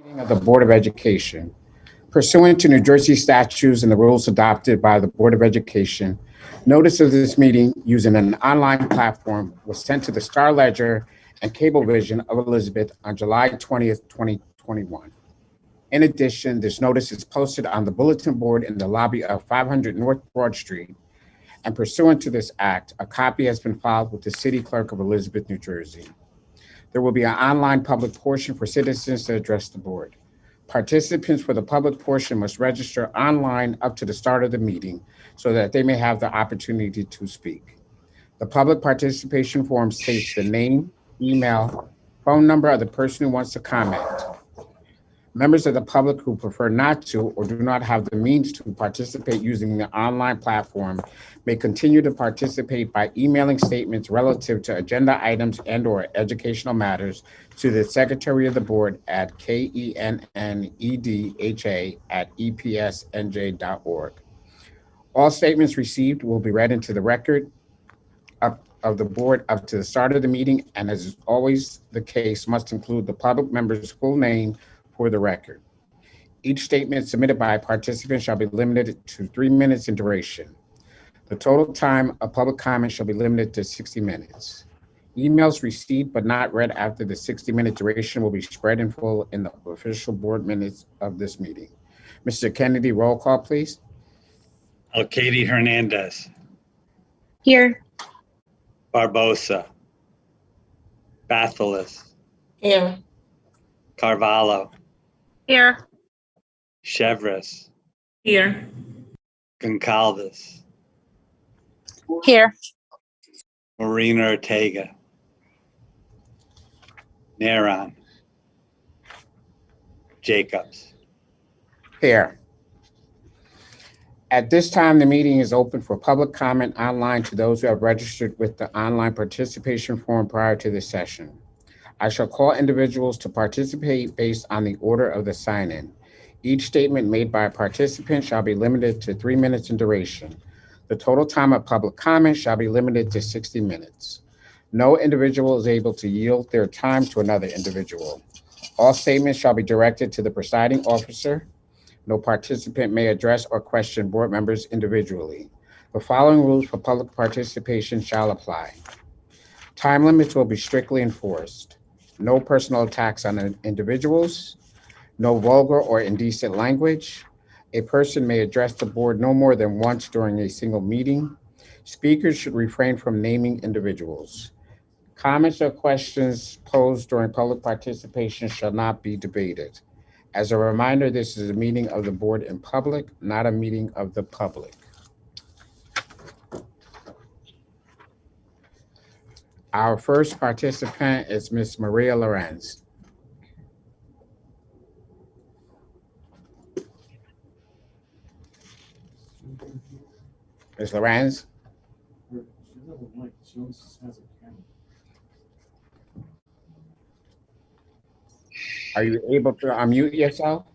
Meeting of the Board of Education. Pursuant to New Jersey statutes and the rules adopted by the Board of Education, notice of this meeting using an online platform was sent to the Star Ledger and Cablevision of Elizabeth on July 20th, 2021. In addition, this notice is posted on the bulletin board in the lobby of 500 North Broad Street, and pursuant to this act, a copy has been filed with the City Clerk of Elizabeth, New Jersey. There will be an online public portion for citizens to address the board. Participants for the public portion must register online up to the start of the meeting so that they may have the opportunity to speak. The public participation form states the name, email, phone number of the person who wants to comment. Members of the public who prefer not to or do not have the means to participate using the online platform may continue to participate by emailing statements relative to agenda items and/or educational matters to the Secretary of the Board at kennedha@epsnj.org. All statements received will be read into the record of the board up to the start of the meeting, and as is always the case, must include the public member's full name for the record. Each statement submitted by a participant shall be limited to 3 minutes in duration. The total time of public comment shall be limited to 60 minutes. Emails received but not read after the 60-minute duration will be spread in full in the official board minutes of this meeting. Mr. Kennedy, roll call, please. Katie Hernandez. Here. Barbosa. Bathalis. Here. Carvalho. Here. Chevres. Here. Goncalves. Here. Marina Ortega. Neron. Jacobs. Here. At this time, the meeting is open for public comment online to those who have registered with the online participation form prior to this session. I shall call individuals to participate based on the order of the sign-in. Each statement made by a participant shall be limited to 3 minutes in duration. The total time of public comment shall be limited to 60 minutes. No individual is able to yield their time to another individual. All statements shall be directed to the presiding officer. No participant may address or question board members individually. The following rules for public participation shall apply. Time limits will be strictly enforced. No personal attacks on individuals. No vulgar or indecent language. A person may address the board no more than once during a single meeting. Speakers should refrain from naming individuals. Comments or questions posed during public participation shall not be debated. As a reminder, this is a meeting of the board in public, not a meeting of the public. Our first participant is Ms. Maria Lorenz. Ms. Lorenz? Are you able to unmute yourself?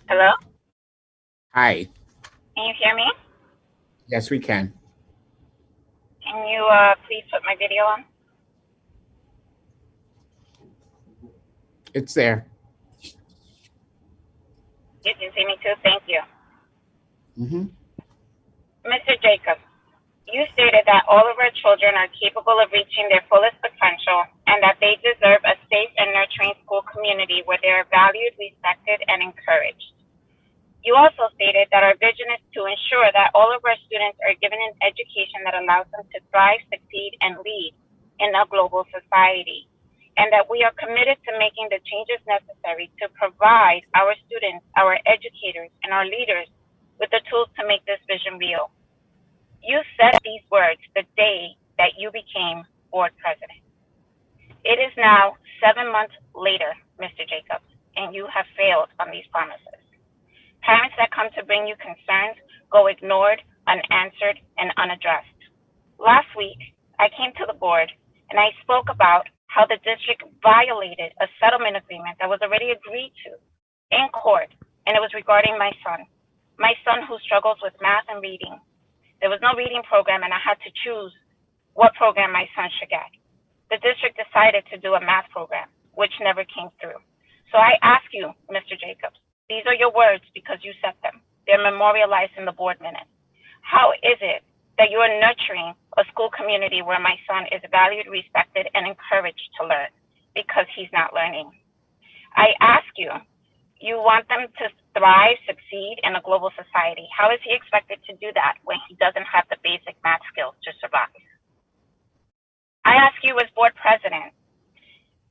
Hello? Hi. Can you hear me? Yes, we can. Can you please put my video on? It's there. You can see me too? Thank you. Mr. Jacobs, you stated that all of our children are capable of reaching their fullest potential and that they deserve a safe and nurturing school community where they are valued, respected, and encouraged. You also stated that our vision is to ensure that all of our students are given an education that allows them to thrive, succeed, and lead in a global society, and that we are committed to making the changes necessary to provide our students, our educators, and our leaders with the tools to make this vision real. You said these words the day that you became board president. It is now 7 months later, Mr. Jacobs, and you have failed on these promises. Parents that come to bring you concerns go ignored, unanswered, and unaddressed. Last week, I came to the board and I spoke about how the district violated a settlement agreement that was already agreed to in court, and it was regarding my son who struggles with math and reading. There was no reading program, and I had to choose what program my son should get. The district decided to do a math program, which never came through. So I ask you, Mr. Jacobs, these are your words because you said them. They're memorialized in the board minutes. How is it that you are nurturing a school community where my son is valued, respected, and encouraged to learn because he's not learning? I ask you, you want them to thrive, succeed in a global society. How is he expected to do that when he doesn't have the basic math skills to survive? I ask you as board president,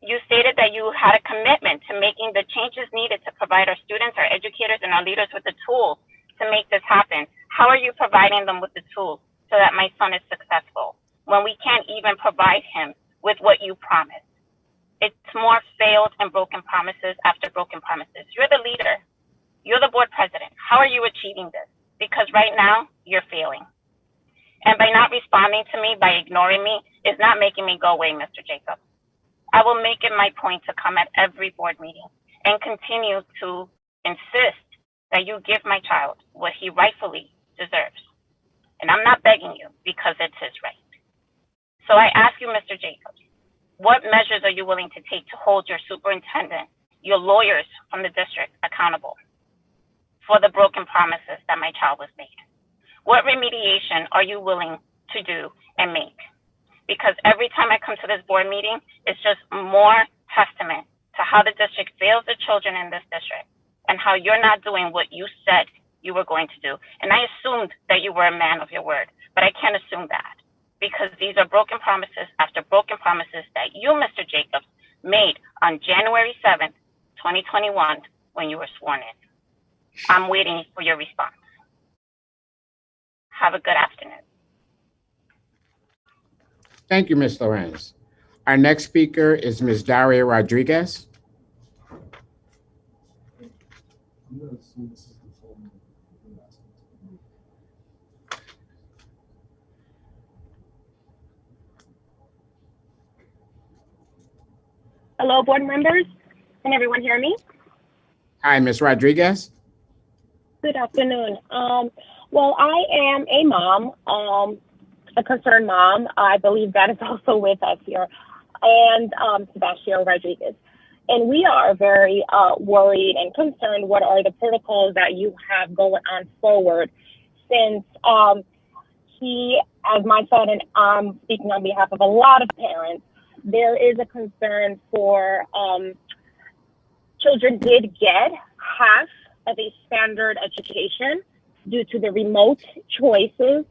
you stated that you had a commitment to making the changes needed to provide our students, our educators, and our leaders with the tools to make this happen. How are you providing them with the tools so that my son is successful when we can't even provide him with what you promised? It's more failed and broken promises after broken promises. You're the leader. You're the board president. How are you achieving this? Because right now, you're failing. And by not responding to me, by ignoring me, is not making me go away, Mr. Jacobs. I will make it my point to come at every board meeting and continue to insist that you give my child what he rightfully deserves. And I'm not begging you because it's his right. So I ask you, Mr. Jacobs, what measures are you willing to take to hold your superintendent, your lawyers from the district accountable for the broken promises that my child was made? What remediation are you willing to do and make? Because every time I come to this board meeting, it's just more testament to how the district fails the children in this district and how you're not doing what you said you were going to do. And I assumed that you were a man of your word, but I can't assume that because these are broken promises after broken promises that you, Mr. Jacobs, made on January 7th, 2021, when you were sworn in. I'm waiting for your response. Have a good afternoon. Thank you, Ms. Lorenz. Our next speaker is Ms. Daria Rodriguez. Hello, board members. Can everyone hear me? Hi, Ms. Rodriguez. Good afternoon. Well, I am a mom, a concerned mom. I believe that is also with us here, and Sebastian Rodriguez. And we are very worried and concerned. What are the protocols that you have going on forward since he, as my son, and I'm speaking on behalf of a lot of parents, there is a concern for children did get half of a standard education due to the remote choices.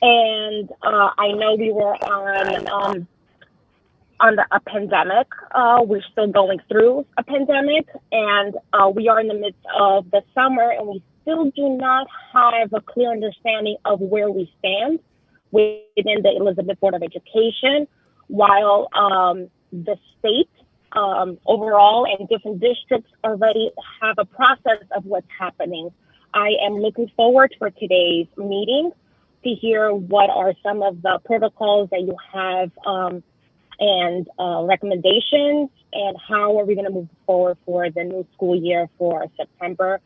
And I know we were on a pandemic. We're still going through a pandemic, and we are in the midst of the summer, and we still do not have a clear understanding of where we stand within the Elizabeth Board of Education, while the state overall and different districts already have a process of what's happening. I am looking forward for today's meeting to hear what are some of the protocols that you have and recommendations, and how are we going to move forward for the new school year for September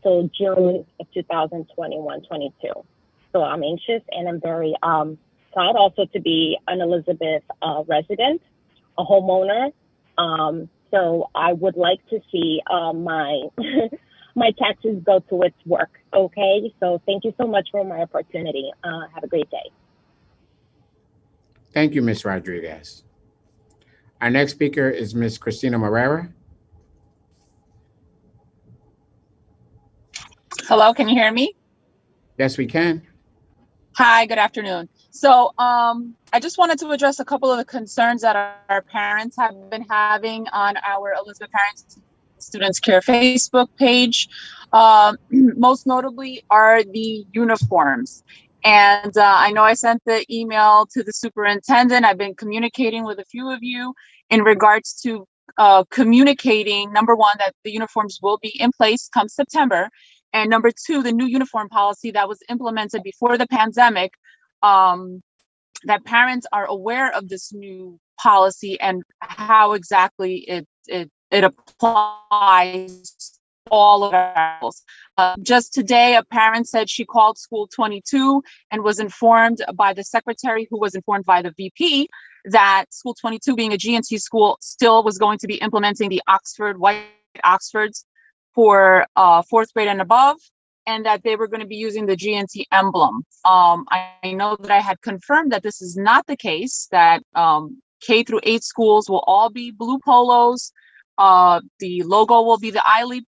to June of 2021-22. So I'm anxious, and I'm very proud also to be an Elizabeth resident, a homeowner. So I would like to see my my taxes go to its work. Okay, so thank you so much for my opportunity. Have a great day. Thank you, Ms. Rodriguez. Our next speaker is Ms. Christina Marrera. Hello, can you hear me? Yes, we can. Hi, good afternoon. So I just wanted to address a couple of the concerns that our parents have been having on our Elizabeth Parents Students Care Facebook page. Most notably are the uniforms. And I know I sent the email to the superintendent. I've been communicating with a few of you in regards to communicating, number one, that the uniforms will be in place come September. And number two, the new uniform policy that was implemented before the pandemic, that parents are aware of this new policy and how exactly it applies to all of our schools. Just today, a parent said she called school 22 and was informed by the secretary, who was informed by the VP, that school 22, being a GNC school, still was going to be implementing the white Oxfords for fourth grade and above, and that they were going to be using the GNC emblem. I know that I had confirmed that this is not the case, that K through 8 schools will all be blue polos. The logo will be the iLeap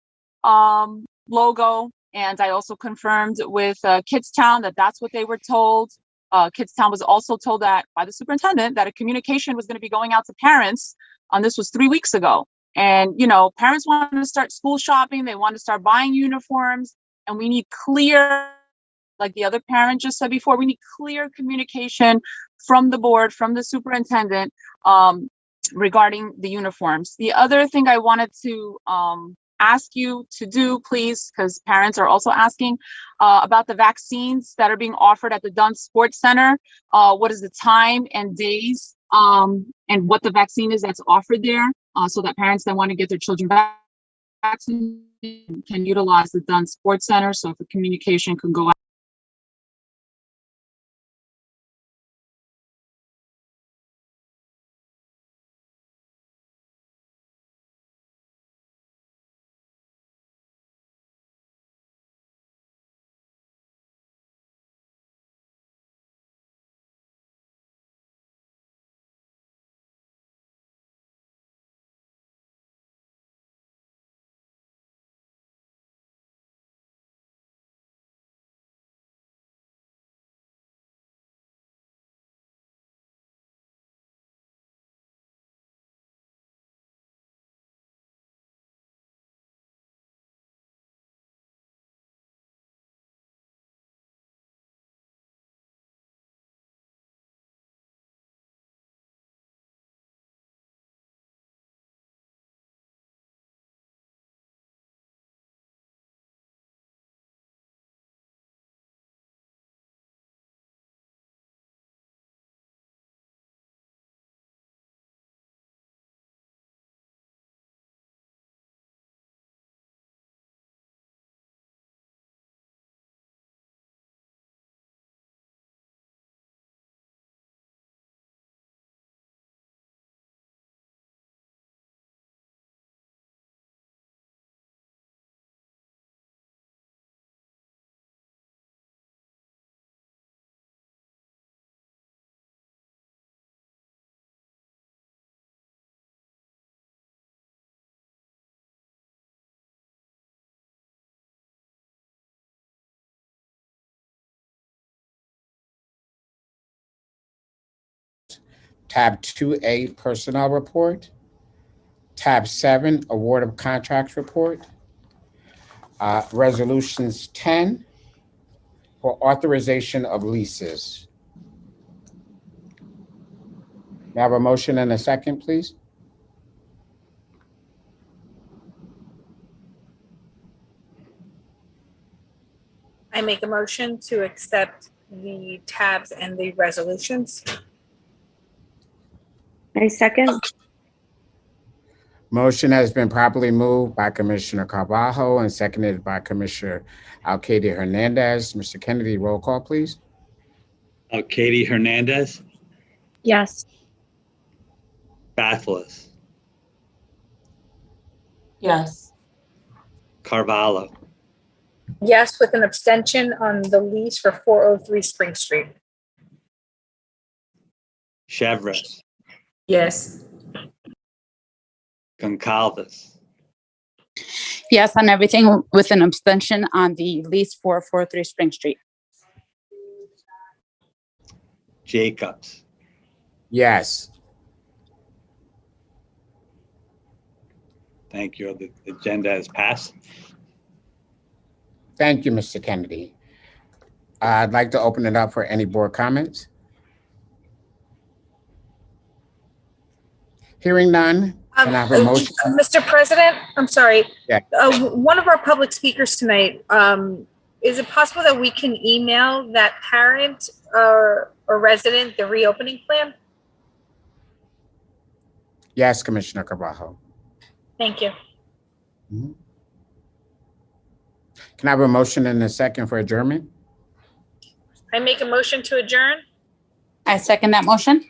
logo. And I also confirmed with Kidstown that that's what they were told. Kidstown was also told that by the superintendent that a communication was going to be going out to parents. This was 3 weeks ago. And, you know, parents want to start school shopping. They want to start buying uniforms. And we need clear, like the other parent just said before, we need clear communication from the board, from the superintendent, regarding the uniforms. The other thing I wanted to ask you to do, please, because parents are also asking about the vaccines that are being offered at the Dunn Sports Center. What is the time and days and what the vaccine is that's offered there, so that parents that want to get their children vaccinated can utilize the Dunn Sports Center. So if the communication can go out. Tab 2A, Personnel Report. Tab 7, Award of Contracts Report. Resolutions 10 for authorization of leases. May I have a motion and a second, please? I make a motion to accept the tabs and the resolutions. I second. Motion has been properly moved by Commissioner Carvalho and seconded by Commissioner Alcady Hernandez. Mr. Kennedy, roll call, please. Katie Hernandez, Yes. Bathlis, Yes. Carvalho, Yes, with an abstention on the lease for 403 Spring Street. Chevres, Yes. Goncalves, Yes, on everything with an abstention on the lease for 443 Spring Street. Jacobs, Yes. thank you. The agenda is passed. Thank you, Mr. Kennedy. I'd like to open it up for any board comments. Hearing none, can I have a motion? Mr. President, I'm sorry. Yeah. One of our public speakers tonight, is it possible that we can email that parent or resident the reopening plan? Yes, Commissioner Carvalho. Thank you. Mhm. Can I have a motion and a second for adjournment? I make a motion to adjourn. I second that motion.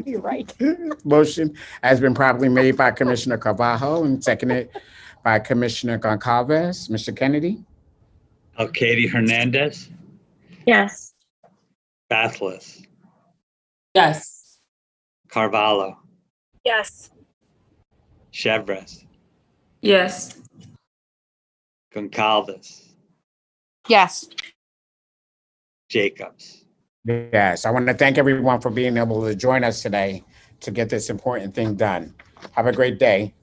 You're right. Motion has been properly made by Commissioner Carvalho and seconded by Commissioner Goncalves. Mr. Kennedy? Katie Hernandez, Yes. Bathless, Yes. Carvalho, Yes. Chevres, Yes. Goncalves, Yes. Jacobs. Yes, I want to thank everyone for being able to join us today to get this important thing done. Have a great day.